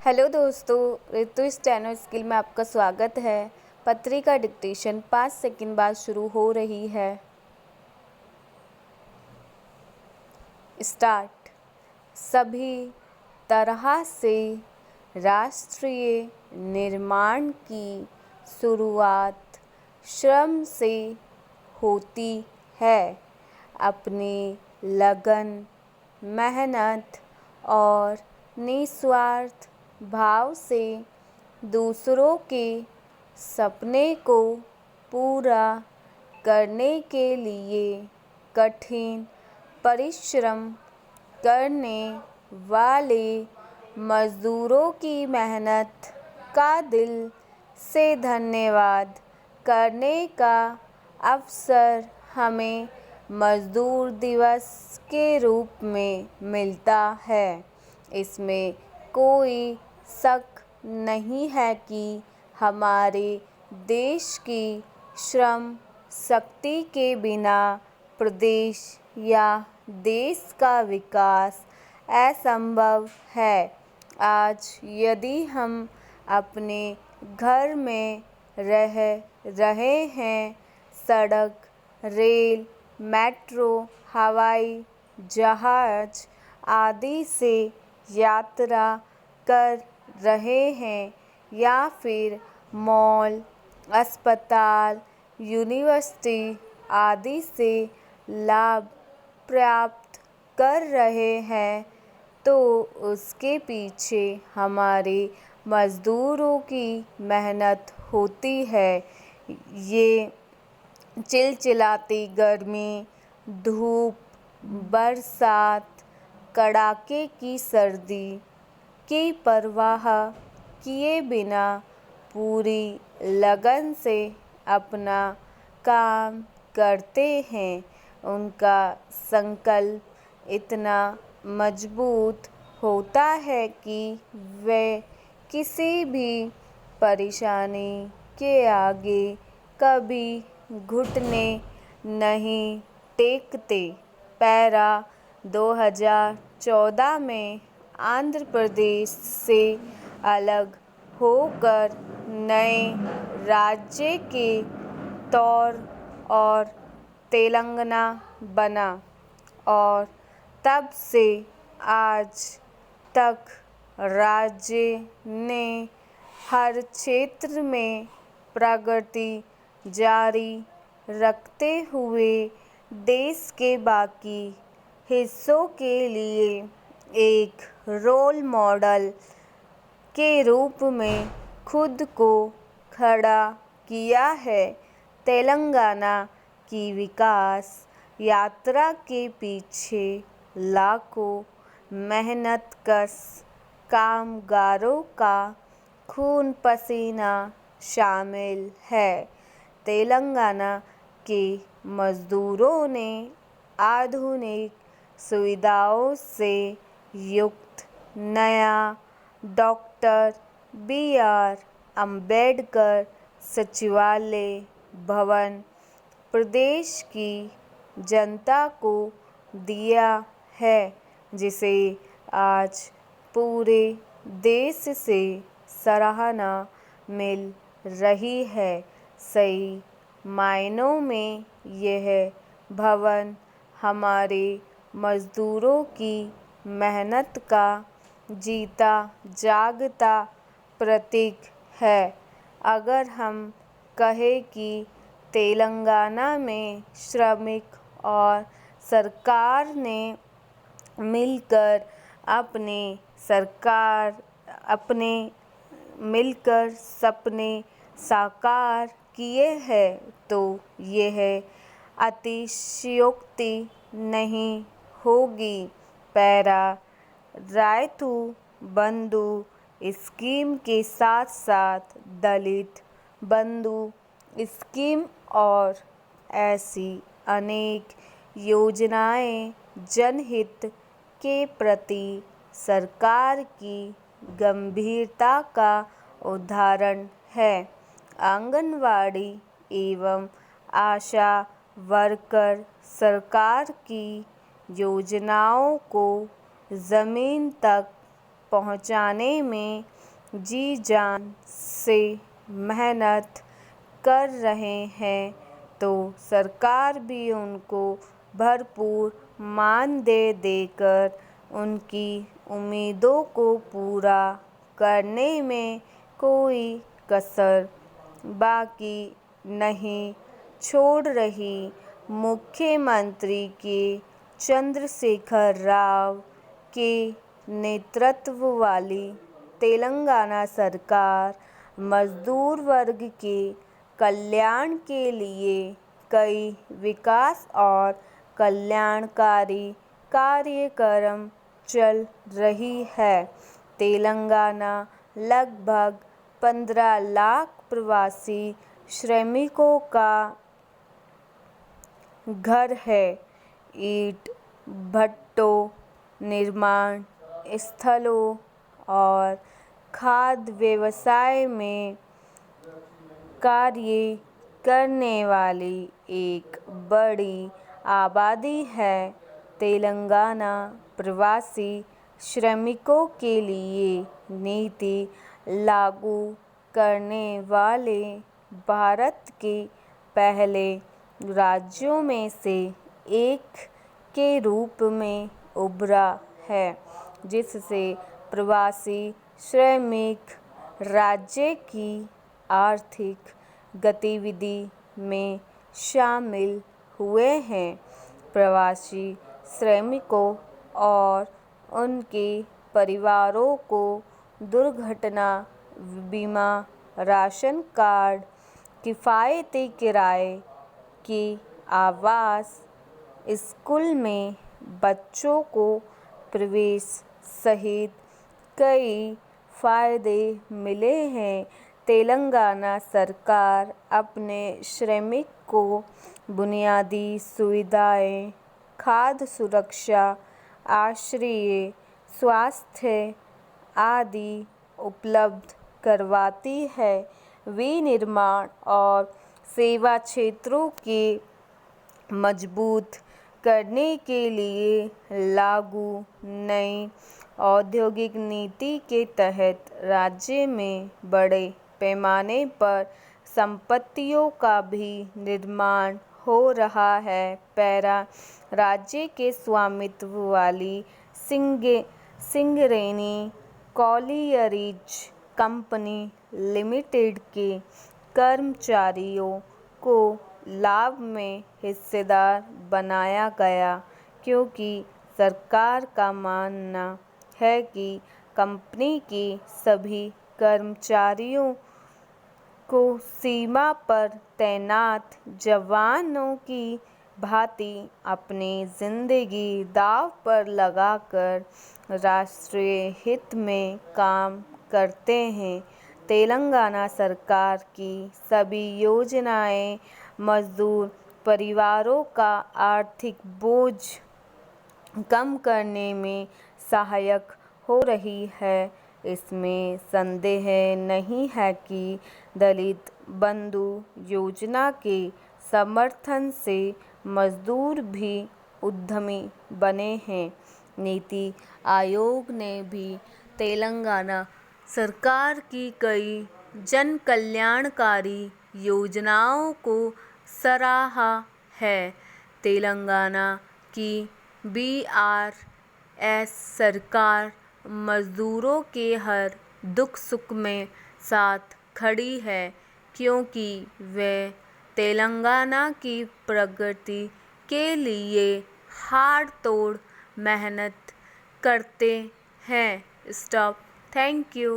Hello दोस्तों, ऋतु steno skill में आपका स्वागत है। पत्रिका डिक्टेशन 5 सेकंड बाद शुरू हो रही है। स्टार्ट। सभी तरह से राष्ट्रीय निर्माण की शुरुआत श्रम से होती है। अपनी लगन, मेहनत और निस्वार्थ भाव से दूसरों के सपने को पूरा करने के लिए कठिन परिश्रम करने वाले मजदूरों की मेहनत का दिल से धन्यवाद करने का अवसर हमें मजदूर दिवस के रूप में मिलता है। इसमें कोई शक नहीं है कि हमारे देश की श्रम शक्ति के बिना प्रदेश या देश का विकास असंभव है। आज यदि हम अपने घर में रह रहे हैं, सड़क, रेल, मेट्रो, हवाई जहाज आदि से यात्रा कर रहे हैं या फिर मॉल, अस्पताल, यूनिवर्सिटी आदि से लाभ प्राप्त कर रहे हैं, तो उसके पीछे हमारे मज़दूरों की मेहनत होती है। ये चिलचिलाती गर्मी, धूप, बरसात, कड़ाके की सर्दी की परवाह किए बिना पूरी लगन से अपना काम करते हैं। उनका संकल्प इतना मजबूत होता है कि वे किसी भी परेशानी के आगे कभी घुटने नहीं टेकते। पैरा 2014 में आंध्र प्रदेश से अलग होकर नए राज्य के तौर और तेलंगाना बना और तब से आज तक राज्य ने हर क्षेत्र में प्रगति जारी रखते हुए देश के बाकी हिस्सों के लिए एक रोल मॉडल के रूप में खुद को खड़ा किया है। तेलंगाना की विकास यात्रा के पीछे लाखों मेहनतकश कामगारों का खून पसीना शामिल है। तेलंगाना के मजदूरों ने आधुनिक सुविधाओं से युक्त नया डॉक्टर बी.आर. अम्बेडकर सचिवालय भवन प्रदेश की जनता को दिया है, जिसे आज पूरे देश से सराहना मिल रही है। सही मायनों में यह भवन हमारे मजदूरों की मेहनत का जीता जागता प्रतीक है। अगर हम कहें कि तेलंगाना में श्रमिक और सरकार ने मिलकर सपने साकार किए हैं, तो यह अतिशयोक्ति नहीं होगी। पैरा रायतू बंधु स्कीम के साथ साथ दलित बंधु स्कीम और ऐसी अनेक योजनाएं जनहित के प्रति सरकार की गंभीरता का उदाहरण है। आंगनवाड़ी एवं आशा वर्कर सरकार की योजनाओं को ज़मीन तक पहुंचाने में जी जान से मेहनत कर रहे हैं, तो सरकार भी उनको भरपूर मानदेय देकर उनकी उम्मीदों को पूरा करने में कोई कसर बाकी नहीं छोड़ रही। मुख्यमंत्री के चंद्रशेखर राव के नेतृत्व वाली तेलंगाना सरकार मजदूर वर्ग के कल्याण के लिए कई विकास और कल्याणकारी कार्यक्रम चल रही है। तेलंगाना लगभग 15 लाख प्रवासी श्रमिकों का घर है। ईंट भट्टों, निर्माण स्थलों और खाद्य व्यवसाय में कार्य करने वाली एक बड़ी आबादी है। तेलंगाना प्रवासी श्रमिकों के लिए नीति लागू करने वाले भारत के पहले राज्यों में से एक के रूप में उभरा है, जिससे प्रवासी श्रमिक राज्य की आर्थिक गतिविधि में शामिल हुए हैं। प्रवासी श्रमिकों और उनके परिवारों को दुर्घटना बीमा, राशन कार्ड, किफ़ायती किराए की आवास, स्कूल में बच्चों को प्रवेश सहित कई फ़ायदे मिले हैं। तेलंगाना सरकार अपने श्रमिक को बुनियादी सुविधाएं, खाद्य सुरक्षा, आश्रय, स्वास्थ्य आदि उपलब्ध करवाती है। विनिर्माण और सेवा क्षेत्रों के मजबूत करने के लिए लागू नई औद्योगिक नीति के तहत राज्य में बड़े पैमाने पर संपत्तियों का भी निर्माण हो रहा है। पैरा राज्य के स्वामित्व वाली सिंगरेनी कॉलियरीज कंपनी लिमिटेड के कर्मचारियों को लाभ में हिस्सेदार बनाया गया, क्योंकि सरकार का मानना है कि कंपनी के सभी कर्मचारियों को सीमा पर तैनात जवानों की भांति अपनी जिंदगी दांव पर लगाकर राष्ट्रीय हित में काम करते हैं। तेलंगाना सरकार की सभी योजनाएं मजदूर परिवारों का आर्थिक बोझ कम करने में सहायक हो रही है। इसमें संदेह नहीं है कि दलित बंधु योजना के समर्थन से मजदूर भी उद्यमी बने हैं। नीति आयोग ने भी तेलंगाना सरकार की कई जन कल्याणकारी योजनाओं को सराहा है। तेलंगाना की बीआरएस सरकार मजदूरों के हर दुख सुख में साथ खड़ी है, क्योंकि वे तेलंगाना की प्रगति के लिए हाड़ तोड़ मेहनत करते हैं। स्टॉप। Thank you.